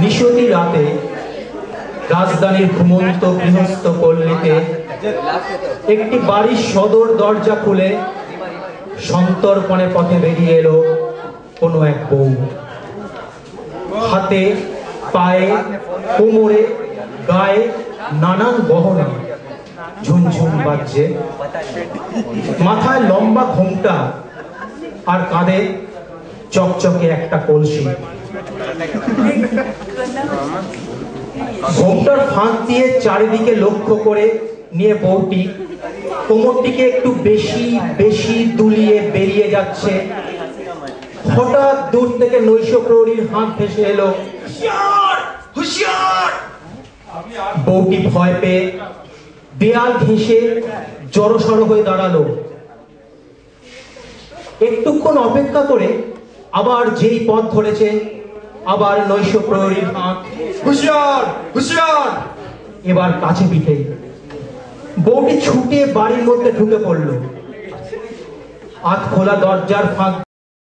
নিশতি রাতে রাজধানীর ঘুমন্ত গৃহস্থ পল্লীতে একটি বাড়ির সদর দরজা খুলে সন্তর্পণে পথে বেরিয়ে এলো কোনো এক বউ। হাতে পায়ে কোমরে গায়ে নানান গহনা ঝুমঝুম বাজছে, মাথায় লম্বা ঘোমটা আর কাঁধে চকচকে একটা কলসি। ঘোমটার ফাঁক দিয়ে চারিদিকে লক্ষ্য করে নিয়ে বউটি কোমরটিকে একটু বেশি বেশি দুলিয়ে বেরিয়ে যাচ্ছে। হঠাৎ দূর থেকে নৈশ প্রহরীর হাত ভেসে এলো, বউটি ভয় পেয়ে দেয়াল ঘেঁষে জড়সড় হয়ে দাঁড়ালো। একটুক্ষণ অপেক্ষা করে আবার যেই পথ ধরেছে, আবার নৈশ প্রহরীর হাত, হুঁশিয়ার হুঁশিয়ার। এবার কাছে পিঠে বউটি ছুটে বাড়ির মধ্যে ঢুকে পড়লো। হাত খোলা দরজার ফাঁক